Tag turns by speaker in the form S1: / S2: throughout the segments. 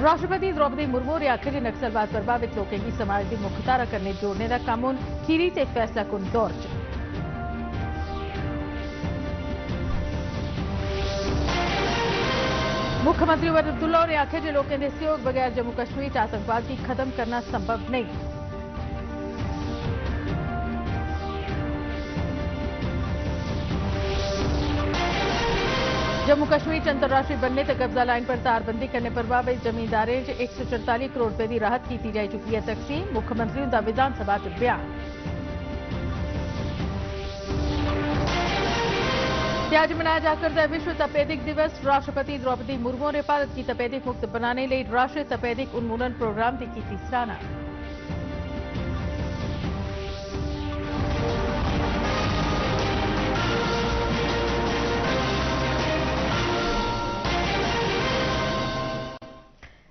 S1: राष्ट्रपति द्रौपदी मुर्मू ने आखिर नक्सलवाद प्रभावित लोगों की समाज की मुख्तारा करने जोड़ने का कानून खीरी से फैसला कुन दौर च मुख्यमंत्री अब्दुल्ला ने आखिर लोगों के सहयोग बगैर जम्मू कश्मीर आतंकवाद की खत्म करना संभव नहीं। जम्मू कश्मीर अंतरराष्ट्रीय बनने तक कब्जा लाइन पर तारबंदी करने प्रभावित जमींदारें 144 करोड़ रुपए की राहत की जा चुकी है तकसीम। मुख्यमंत्री का विधानसभा च बयान। आज मनाया जा करता है विश्व तपेदिक दिवस। राष्ट्रपति द्रौपदी मुर्मू ने भारत की तपेदिक मुक्त बनाने लिए राष्ट्रीय तपेदिक उन्मूलन प्रोग्राम की सराहना।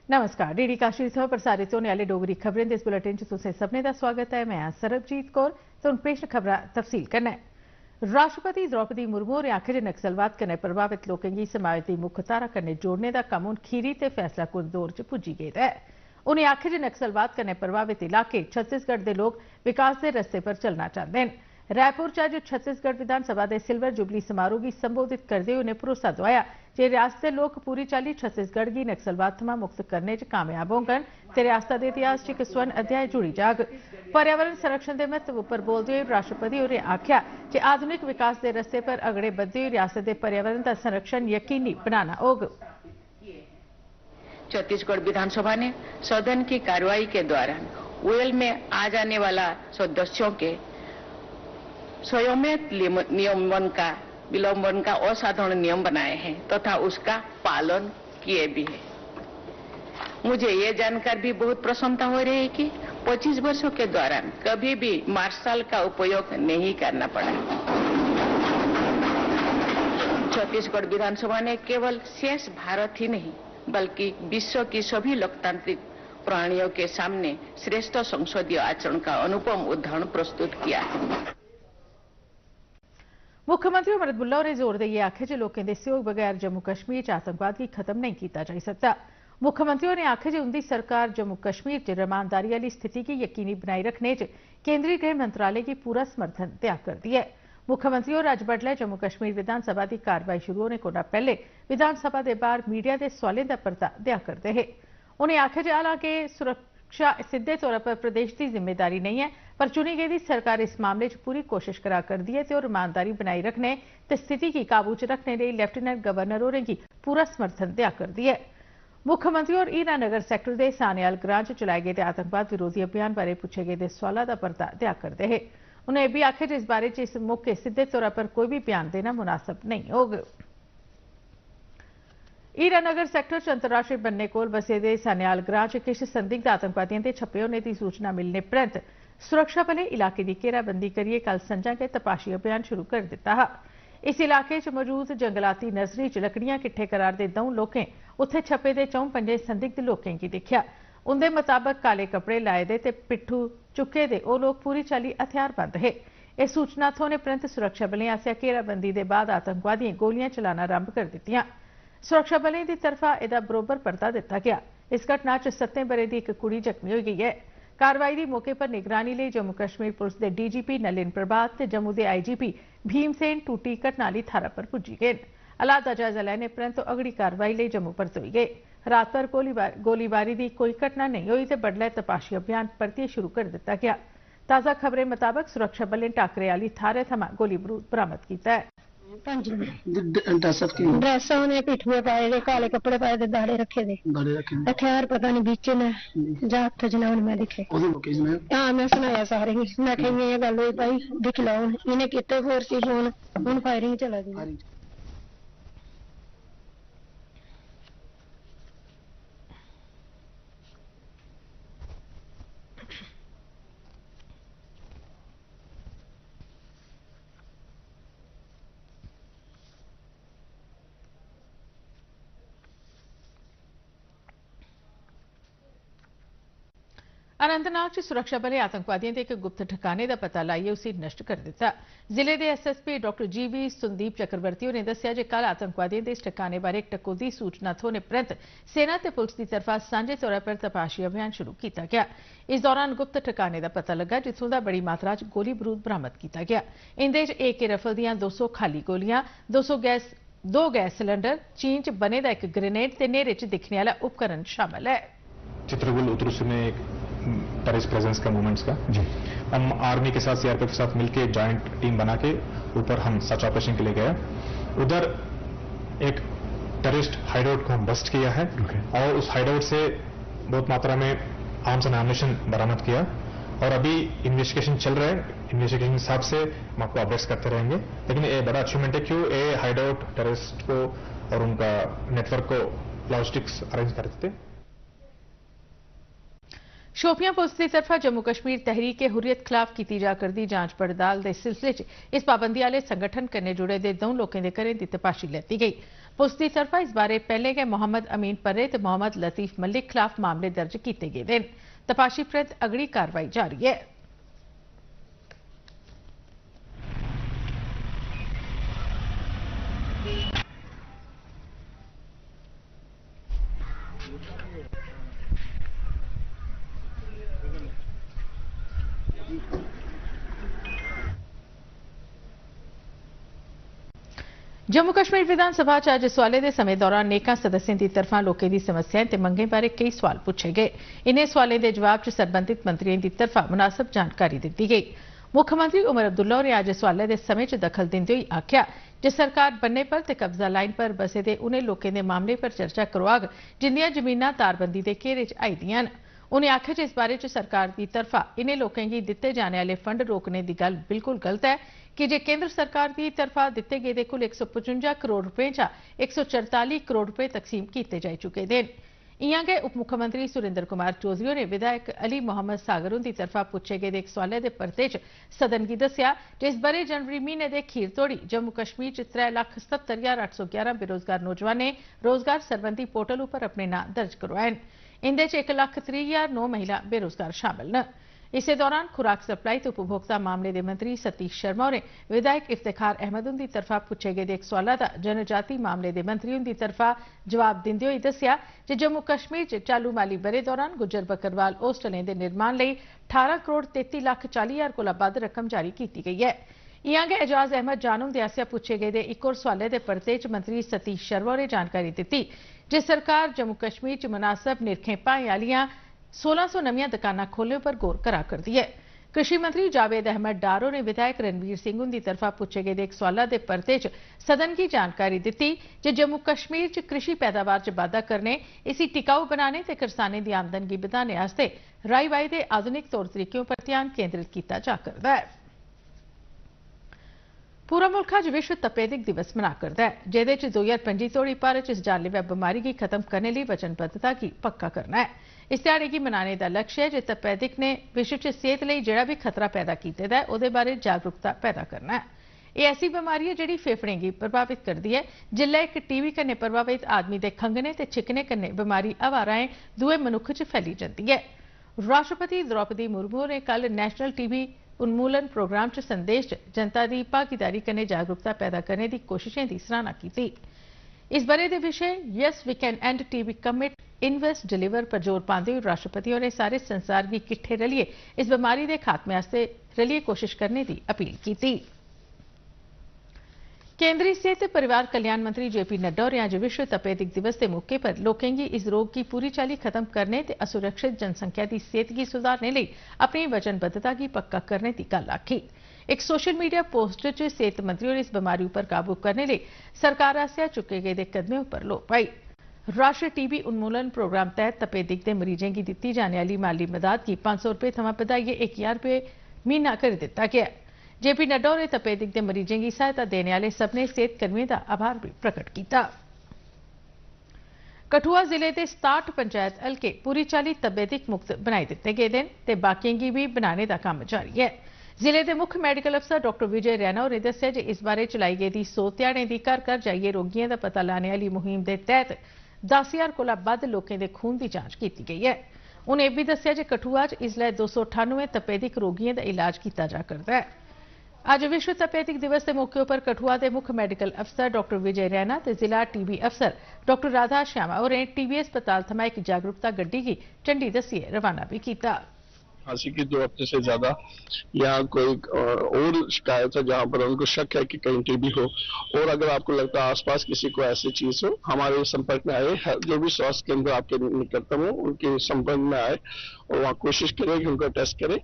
S1: नमस्कार, डीडी काशी से प्रसारित होने वाले डोगरी खबरें इस बुलेटिन तुसें सभनें दा स्वागत है। मैं सरबजीत कौर। तो पेश खबर तफसील करना है। राष्ट्रपति द्रौपदी मुर्मू ने आखिर नक्सलवाद कन्नै प्रभावित लोगों की समाज की मुख्तारा कन्नै जोड़ने का कानून खीरी ते फैसला कुन दौर च पुज्जी गेदा है। उन्हें आखिर नक्सलवाद कन्नै प्रभावित इलाके छत्तीसगढ़ के लोग विकास के रस्ते पर चलना चाहते हैं। रायपुर च अज छत्तीसगढ़ विधानसभा के सिल्वर जुबली समारोह की संबोधित करते हुए उन्हें भरोसा दुआया जे रियासत के लोग पूरी चाली छत्तीसगढ़ की नक्सलवाद थमां मुक्त करने च कामयाब होंगन ते रियासत के इतिहास च एक स्वर्ण अध्याय जुड़ी जाग। पर्यावरण संरक्षण के महत्व पर बोलते हुए राष्ट्रपति होरें आख्या कि आधुनिक विकास के रस्ते पर अगड़े बधते हुए रियासत के पर्यावरण का संरक्षण यकीनी बनाना होगा।
S2: छत्तीसगढ़ विधानसभा ने सदन की कार्रवाई के दौरान वेल में आ जाने वाला सदस्यों के स्वयं विलंबन का असाधारण नियम बनाए हैं तथा उसका पालन किए भी है। मुझे ये जानकर भी बहुत प्रसन्नता हो रही है कि 25 वर्षों के दौरान कभी भी मार्शल का उपयोग नहीं करना पड़ा। छत्तीसगढ़ विधानसभा ने केवल शेष भारत ही नहीं बल्कि विश्व की सभी लोकतांत्रिक प्राणियों के सामने श्रेष्ठ संसदीय आचरण का अनुपम उदाहरण प्रस्तुत किया है।
S1: मुख्यमंत्री अब्दुल्ला ने जोर दिए आखे जो लोगों के सहयोग बगैर जम्मू कश्मीर आतंकवाद की खत्म नहीं किया जा सकता। मुख्यमंत्री ने आखे जो उनकी सरकार जम्मू कश्मीर च रमानदारी वाली स्थिति की यकीनी बनाई रखने च केंद्रीय गृह मंत्रालय की पूरा समर्थन दिया कर दिया है। मुख्यमंत्री और अज बडलै जम्मू कश्मीर विधानसभा की कार्रवाई शुरू होने को पहले विधानसभा के बाहर मीडिया के सवालों का परता दिया करते हैं। उन्हें आखे जो हालांकि सुरक्षा सीधे तौर पर प्रदेश की जिम्मेदारी नहीं है पर चुनी गई सरकार इस मामले च पूरी कोशिश करा कर दी है और ईमानदारी बनाई रखने ते स्थिति की काबू च रखने लिए लेफ्टिनेंट गवर्नर होरें की पूरा समर्थन दिया कर दिया है। मुख्यमंत्री और हीरानगर सैक्टर के सानेयाल ग्रां च चलाए गए आतंकवाद विरोधी अभियान बारे पूछे गए सवालों का परता दिया करते हैं। उन्हें भी आखिर इस बारे इस मौके सीधे तौर पर कोई भी बयान देना मुनासिब नहीं होगा। हीरानगर सैक्टर च अंतरराष्ट्रीय बन्ने कोल बसे दे सानेयाल ग्रां च किश संदिग्ध आतंकवादियों के छप्पे होने की सूचना मिलने परैंत सुरक्षा बलें इलाके की घेराबंदी करिए कल संजा के तपाशी अभियान शुरू कर दिता है। इस इलाके च मौजूद जंगलाती नर्सरी च लकड़ियां किट्ठे करार दे दौं लोकें उत्थे छप्पे दे 4-5 संदिग्ध लोकें की दिखिया। उनके मुताबक काले कपड़े लाए दे ते पिट्ठू चुके दे ओ लोग पूरी चाली हथियारबंद है। इस सूचना थ्होने परैंत सुरक्षा बलें आसेआ घेराबंदी के बाद आतंकवादियों गोलियां चलाना आरंभ कर दित्तियां। सुरक्षा बलें की तरफा इसका बरोबर परता दिता गया। इस घटना च 7 बरे की एक कुड़ी जख्मी हो गई है। कार्रवाई की मौके पर निगरानी लिए जम्मू कश्मीर पुलिस के डीजीपी नलिन प्रभात ते जम्मू के आईजीपी भीमसेन टूटी घटना वाली थारा पर पुजी गए। हालात का जायजा लेने परंतु अगड़ी कार्रवाई लिए जम्मू परतोई गए। रात पर गोलीबारी की कोई घटना नहीं हुई तो बडलै तपाशी अभियान परतिए शुरू कर दिता गया। ताज़ा खबरें मुताबक सुरक्षा बलें टाकरे वाली थारे थमां गोली बारूद बरामद किया है।
S3: ड्रेस उन्हें पिठुए पाए दे काले कपड़े पाए दे दाड़े रखे दे हथियार पता नहीं बीच ने जा हथ जनावन में दिखे। हाँ मैं सुनाया सारे मैं कही ये गल हुई भाई दिख लो इन्हें कितने फोर्स हूं फायरिंग चला दी।
S1: अनंतनाग च सुरक्षा बलें आतंकवादियों के एक गुप्त ठिकाने का पता लाइए उसे नष्ट कर दिता। जिले के SSP डॉक्टर GV सुंदीप चक्रवर्ती ने दस्सिया जे कल आतंकवादियों के इस ठिकाने बारे एक टकोदी सूचना थ्होने परंत सेना ते पुलिस की तरफा सांझे तौर पर तपाशी अभियान शुरू किया गया। इस दौरान गुप्त ठिकाने का पता लगा जिथों का बड़ी मात्रा च गोली बरूद बरामद किया गया। इंदे च AK रफल दियां 200 खाली गोलियां, 2 गैस सिलेंडर, चीन च बने दा एक ग्रेनेड ते नेरे च दिखने वाला उपकरण शामिल है।
S4: चित्रगुल उतरुस में एक टेररिस्ट प्रेजेंस का मूवमेंट्स का जी हम आर्मी के साथ CRPF के साथ मिलकर जॉइंट टीम बना के ऊपर हम सर्च ऑपरेशन के लिए गए। उधर एक टेररिस्ट हाइडआउट को हम बस्ट किया है और उस हाइडआउट से बहुत मात्रा में आर्म्स एंड एम्युनिशन बरामद किया और अभी इन्वेस्टिगेशन चल रहा है। इन्वेस्टिगेशन के हिसाब से हम आपको अपडेट्स करते रहेंगे, लेकिन ये बड़ा अचीवमेंट है क्यों ये हाइडआउट टेररिस्ट को और उनका नेटवर्क को लॉजिस्टिक्स अरेंज करते थे।
S1: शोपियां पुलिस की तरफा जम्मू कश्मीर तहरीक हुर्रियत खिलाफ की जा करदी जांच पड़ताल के सिलसिले च इस पाबंदी वाले संगठन कन्नै जुड़े दे 2 लोगों के घरें की तपाशी लैती गई। पुलिस की तरफा इस बारे पहले गै मोहम्मद अमीन पर्रे ते मोहम्मद लतीफ मलिक खिलाफ मामले दर्ज किए गए। तपाशी परैंत अगड़ी कार्रवाई जारी है। जम्मू कश्मीर विधानसभा च अज सवाले के समय दौरान नेकां सदस्यों की तरफा लोगों की समस्याएं ते मंगें बारे कई सवाल पूछे गए। इन्हें सवालों के जवाब च सरबंधित मंत्रियों की तरफा मुनासिब जानकारी दी गई। मुख्यमंत्री उमर अब्दुल्ला ने अज सवालों के समय च दखल देंदे हुए आख्या जे सरकार बन्ने पर ते कब्जा लाइन पर बसे दे उन्हें लोगों के मामले पर चर्चा करवाग जिंदियां जमीनां तारबंदी के घेरे च आई दियां न। उन्हें आख्या जे इस बारे च सरकार की तरफा इन्हें लोगों की दिते जाने वाले फंड रोकने की गल बिल्कुल गलत है कि जे केंद्र सरकार की तरफा दिते गए कुल 155 करोड़ रुपए चा 144 करोड़ रुपए तकसीम किए जा चुके हैं। इयां गै उप मुख्यमंत्री सुरेंद्र कुमार चौधरी ने विधायक अली मोहम्मद सागर की तरफा पूछे गए एक सवाले के परते च सदन की दस्सिया जे इस बरे जनवरी महीने के खीर तोड़ी जम्मू कश्मीर च 3,77,811 बेरोजगार नौजवान रोजगार सरबंधी पोर्टल उपर अपने नां दर्ज करवाए। इंदे च 1,30,009 महिला बेरोजगार शामिल न। इस दौरान खुराक सप्लाई तो उपभोक्ता मामले के मंत्री सतीश शर्मा ने विधायक इफ्तिखार अहमद की तरफा पूछे गए एक सवाल का जनजाति मामले के मंत्री की तरफा जवाब देंदे हुए दस्सिया कि जम्मू कश्मीर च चालू माली बरे दौरान गुज्जर बकरवाल होस्टलें के निर्माण लिए 18 करोड़ 33,40,000 को वध रकम जारी की गई है। इयां गै एजाज अहमद जानू दे आसेआ पूछे गए एक और सवाले के परते च मंत्री सतीश शर्मा ने जानकारी दी जे सरकार जम्मू कश्मीर च मुनासब निरखें भाएं आलियां 1600 नवीं दुकानां खोलने पर गौर करा करती है। कृषि मंत्री जावेद अहमद डारो ने विधायक रणवीर सिंह की तरफा पूछे गए एक सवाल के परते च सदन की जानकारी दी जे जम्मू कश्मीर च कृषि पैदावार च बाधा करने, इसी टिकाऊ बनाने ते किसानें की आमदनी बढ़ाने वास्ते राई बाई के आधुनिक तौर तरीकों पर ध्यान केंद्रित किया जा करता है। पूरा मुल्क अज विश्व तपेदिक दिवस मना करता है, जिहदे च 2025 तोड़ी भारत इस जानलेवा बीमारी की खत्म करने लिए वचनबद्धता की पक्का करना है। इस दिहाड़े की मनाने का लक्ष्य है जे तपेदिक ने विश्व च सेहत लिए जिहड़ा भी खतरा पैदा किया है उहदे बारे जागरूकता पैदा करना है। यह ऐसी बीमारी है जिहड़ी फेफड़े की प्रभावित करती है। जिल्ले एक TB कन्नै प्रभावित आदमी के खंघने ते छिकने कन्नै बीमारी हवा राहें दूए मनुख च फैली जाती है। राष्ट्रपति द्रौपदी मुर्मू ने कल नैशनल TB उन्मूलन प्रोग्राम च संदेश जनता की भागीदारी कन्नै जागरूकता पैदा करने की कोशिशें की सराहना की। इस बरे के विषय yes we can and TB commit invest deliver पर जोर पाते हुए राष्ट्रपति ने सारे संसार की किट्ठे रलिए इस बीमारी के खात्मे वास्ते रलिए कोशिश करने की अपील की। केंद्रीय सेहत ते परिवार कल्याण मंत्री JP नड्डा होरें अज विश्व तपेदिक दिवस के मौके पर लोगों की इस रोग की पूरी चाली खत्म करने ते असुरक्षित जनसंख्या की सेहत की सुधारने लिए अपनी वचनबद्धता की पक्का करने की गल आखी। एक सोशल मीडिया पोस्ट च सेहत मंत्री होरें इस बीमारी पर काबू करने लिए सरकार आसेआ चुके गए कदमों पर लोऽ पाई। राष्ट्रीय TB उन्मूलन प्रोग्राम तहत तपेदिक के मरीजों की दी जाने वाली माली मदद की 500 रुपये थमां बधाइए 1000 रुपये महीना कर दिता गया। JP नड्डा ने तपेदिक के मरीजों की सहायता देने वाले सभी सेहत कर्मियों का आभार भी प्रकट किया। कठुआ जिले के 67 पंचायत हल्के पूरी चाली तपेदिक मुक्त बनाई दिते गए हैं ते बाकियों की भी बनाने का काम जारी है। जिले के मुख्य मैडिकल अफसर डॉक्टर विजय रैना ने दस्सिया जे इस बारे चलाई गई 100 ध्याड़े की घर घर जाइए रोगियों का पता लाने वाली मुहिम के तहत 10,000 को वध लोगों के खून की जांच की गई है। उन्हें भी दस्सिया जे कठुआ च इसलै 298 तपेदिक रोगियों का इलाज किया जा करदा है। अज विश्व तपेदिक दिवस के मौके पर कठुआ के मुख्य मेडिकल अफसर डॉक्टर विजय रैना ते जिला टीबी अफसर डॉक्टर राधा श्यामा होरें टीबी अस्पताल थमां एक जागरूकता गड्डी की झंडी दस्सिए रवाना भी किया।
S5: खांसी की 2 हफ्ते से ज्यादा या कोई और शिकायत है जहां पर उनको शक है कि कहीं टीबी हो, और अगर आपको लगता है आसपास किसी को ऐसी चीज हो, हमारे संपर्क में आए। जो भी स्वास्थ्य केंद्र आपके निकटतम हो उनके संपर्क में आए और वहाँ कोशिश करें कि उनका टेस्ट करें।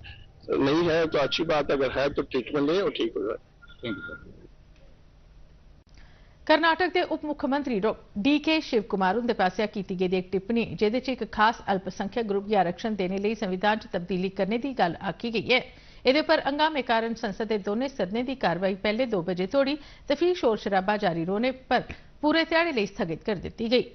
S5: नहीं है तो अच्छी बात, अगर है तो ट्रीटमेंट ले और ठीक हो जाए। Thank you sir.
S1: कर्नाटक के उप मुख्यमंत्री डी.के. शिव कुमार उनके पासिया की गई एक टिप्पणी जिहदे च एक खास अल्पसंख्यक ग्रुप गी आरक्षण देने लिए संविधान च तब्दीली करने की गल आखी गई है। इहदे पर हंगामे कारण संसद के दोनों सदनों की कार्रवाई पहले 2 बजे तोड़ी ते फिर शोर शराबा जारी रौहने पर पूरे ध्याड़े लिए स्थगित कर दी गई।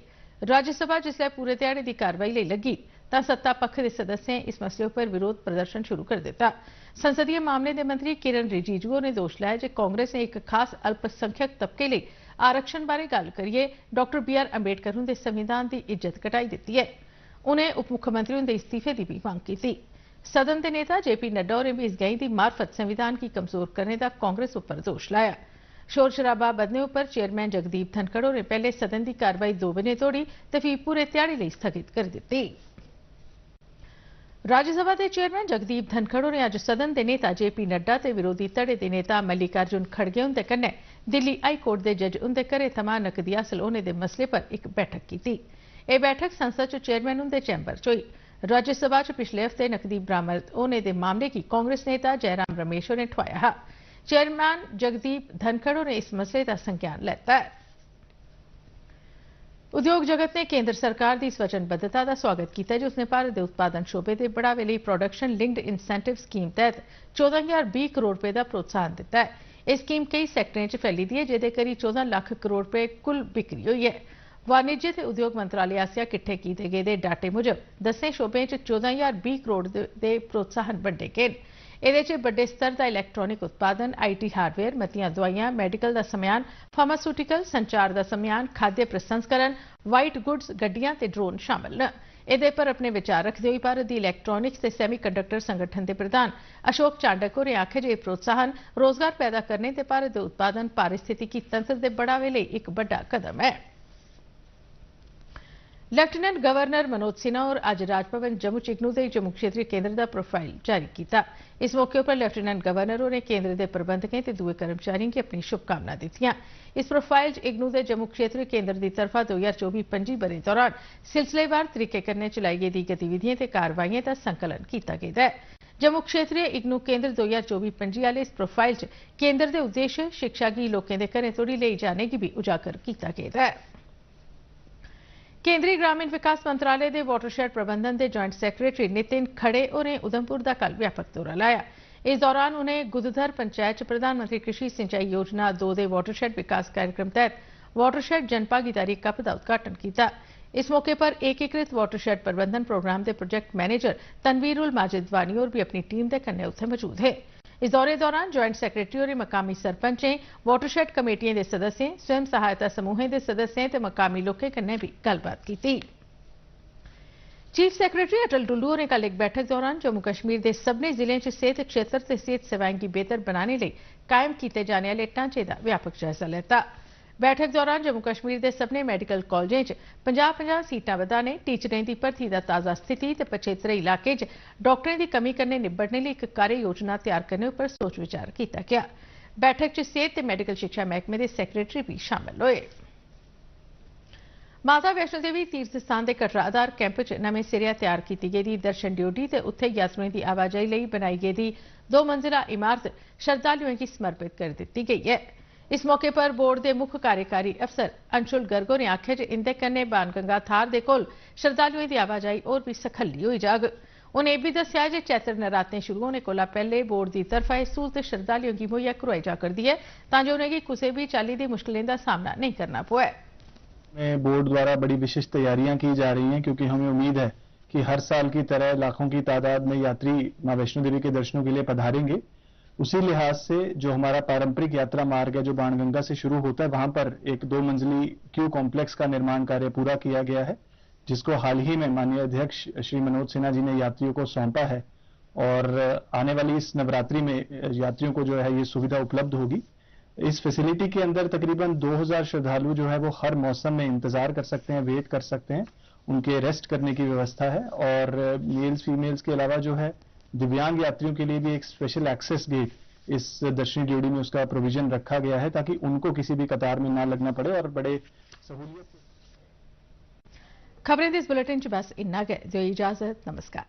S1: राज्यसभा जिसलै पूरे ध्याड़े की कार्रवाई लिए लगी तां सत्ता पक्ष के सदस्यों इस मसले पर विरोध प्रदर्शन शुरू कर दिता। संसदीय मामले के मंत्री किरण रिजिजू ने दोष लाया कि कांग्रेस ने एक खास अल्पसंख्यक तबके लिए आरक्षण बारे गल करिए डॉक्टर B.R. अंबेडकर उनके संविधान की इज्जत घटाई दी है। उन्हें उप मुख्यमंत्री उनके इस्तीफे की भी मांग की। सदन के नेता JP नड्डा होरें भी इस गई की मार्फत संविधान की कमजोर करने का कांग्रेस पर दोष लाया। शोर शराबा बदने पर चेयरमैन जगदीप धनखड़ होरें पहले सदन की कार्रवाई 2 बजे तोड़ी तो फिर पूरे ध्याड़े लिए स्थगित कर दी। राज्यसभा के चेयरमैन जगदीप धनखड़ होरें अज सदन के नेता JP नड्डा ते विरोधी धड़े के नेता मल्लिकार्जुन खड़गे उनके कन्नै दिल्ली हाई कोर्ट के जज उनके घरे थमां नकदी हासिल होने के मसले पर एक बैठक की। यह बैठक संसद च चेयरमैन उनके चैंबर च हुई। राज्यसभा च पिछले हफ्ते नकदी बरामद होने के मामले की कांग्रेस नेता जयराम रमेश ने ठुआया है। चेयरमैन जगदीप धनखड़ ने इस मसले का संज्ञान लैता है। उद्योग जगत ने केंद्र सरकार की इस वचनबद्धता का स्वागत किया जिसने भारत के उत्पादन शोबे के बढ़ावे लिए प्रोडक्शन लिंक्ड इंसेंटिव स्कीम तहत 14,020 करोड़ रुपए का प्रोत्साहन दिता है। यह स्कीम कई सैक्टरें च फैली दी है जिहदे करी 14 लाख करोड़ रुपए कुल बिक्री हुई है। वाणिज्य ते उद्योग मंत्रालय आसिया किट्ठे किए गए डाटे मुजब 10 शोबे च 14,020 करोड़ के प्रोत्साहन बंटे गए। ਇਹਦੇ ਚ ਵੱਡੇ स्तर का इलैक्ट्रॉनिक उत्पादन, IT हार्डवेयर, मतियां दवाइयां, मैडिकल का समान, फार्मास्यूटिकल, संचार का समान, खाद्य प्रसंस्करण, वाइट गुड्स, गड्डियां ते ड्रोन शामिल न। ਇਹਦੇ पर अपने विचार रखते हुए भारत की इलैक्ट्रॉनिक्स ते सैमीकंडक्टर संगठन के प्रधान अशोक चांडक होरें आखे जे प्रोत्साहन रोजगार पैदा करने ते भारत के उत्पादन पारिस्थितिकी तंत्र के बढ़ावे लिए एक बड़ा कदम है। लैफ्टिनेंट गवर्नर मनोज सिन्हा और अज राजभवन जम्मू च इग्नू के जम्मू क्षेत्रीय केंद्र का प्रोफाइल जारी किया। इस मौके पर लैफ्टिनेंट गवर्नर होरें केंद्र के प्रबंधकों ते दूए कर्मचारियों की अपनी शुभकामना दी। इस प्रोफाइल च इग्नू के जम्मू क्षेत्रीय केंद्र की तरफा 2024-25 बरे दौरान सिलसिलेवार तरीके कन्नै चलाई गेदी गतिविधियों ते कार्रवाइयों का संकलन किया गया है। जम्मू क्षेत्रीय इग्नू केंद्र 2024-25 वाले इस प्रोफाइल च केंद्र के उद्देश्य शिक्षा की लोगों के घरें तोड़ी ले जाने की भी उजागर किया गया है। केंद्रीय ग्रामीण विकास मंत्रालय के वाटरशेड प्रबंधन के जॉइंट सैक्रटरी नितिन खड़े होरें उधमपुर का कल व्यापक दौरा लाया। इस दौरान उन्हें गुदधर पंचायत प्रधानमंत्री कृषि सिंचाई योजना 2 के वाटरशेड विकास कार्यक्रम तहत वाटरशेड जनभागीदारी कप का उद्घाटन किया। इस मौके पर एकीकृत वाटरशेड प्रबंधन प्रोग्राम के प्रोजेक्ट मैनेजर तनवीर उल माजिद वानी और भी अपनी टीम के कन्ने उत्थे मौजूद है। इस दौरे दौरान जॉइंट सैक्रटरी और मकामी सरपंचें, वाटरशेड कमेटियों के सदस्यों, स्वयं सहायता समूहों के सदस्यों ते मकामी लोगों कन्नै भी गलबात की। चीफ सैक्रटरी अटल डुल्लू ने कल एक बैठक दौरान जम्मू कश्मीर के सभी जिलों में सेहत क्षेत्र से सेहत सेवाएं की बेहतर बनाने लिए कायम किए जाने वाले ढांचे का व्यापक जायजा लेता। बैठक दौरान जम्मू कश्मीर के सभी मैडिकल कॉलेजों 50-50 सीटां वधाने, टीचरें की भर्ती का ताज़ा स्थिति ते पछेतरे इलाके डॉक्टरों की कमी करने निबड़ने लिए एक कार्य योजना तैयार करने पर सोच विचार किया गया। बैठक च सेहत ते मैडिकल शिक्षा महकमे के सैक्रटरी भी शामिल हुए। माता वैष्णो देवी तीर्थ स्थान के कटरा आधार कैंप च नवें सिरेआ तैयार की गई दर्शन ड्यूटी ते उत्थे यात्रुओं की आवाजाही लिए बनाई गई 2 मंजिला इमारत श्रद्धालुओं की समर्पित कर दी गई है। इस मौके पर बोर्ड के मुख्य कार्यकारी अफसर अंशुल गर्गो ने आख्या जे इंदे कन्नै बाणगंगा थार दे कोल श्रद्धालुओं की आवाजाही और भी सखल्ली होई जाग। उन्हें यह भी दस्सिया जे चैत्र नराते शुरू होने कोला पहले बोर्ड की तरफा यह सहूलत श्रद्धालुओं की मुहैया करवाई जा करती है तां जो उन्हें किसी भी चाली की मुश्किलें का सामना नहीं करना पवे।
S6: बोर्ड द्वारा बड़ी विशिष्ट तैयारियां की जा रही हैं क्योंकि हमें उम्मीद है कि हर साल की तरह लाखों की तादाद में यात्री मां वैष्णो देवी के दर्शनों के लिए पधारेंगे। उसी लिहाज से जो हमारा पारंपरिक यात्रा मार्ग है जो बाणगंगा से शुरू होता है वहां पर एक 2 मंजिली क्यू कॉम्प्लेक्स का निर्माण कार्य पूरा किया गया है जिसको हाल ही में माननीय अध्यक्ष श्री मनोज सिन्हा जी ने यात्रियों को सौंपा है और आने वाली इस नवरात्रि में यात्रियों को जो है ये सुविधा उपलब्ध होगी। इस फैसिलिटी के अंदर तकरीबन 2000 श्रद्धालु जो है वो हर मौसम में इंतजार कर सकते हैं, वेट कर सकते हैं, उनके रेस्ट करने की व्यवस्था है। और मेल्स फीमेल्स के अलावा जो है दिव्यांग यात्रियों के लिए भी एक स्पेशल एक्सेस गेट इस दर्शनी ड्यूटी में उसका प्रोविजन रखा गया है ताकि उनको किसी भी कतार में ना लगना पड़े और बड़े सहूलियत।
S1: खबरें इस बुलेटिन च बस इन्ना गै। दिओ इजाजत, नमस्कार।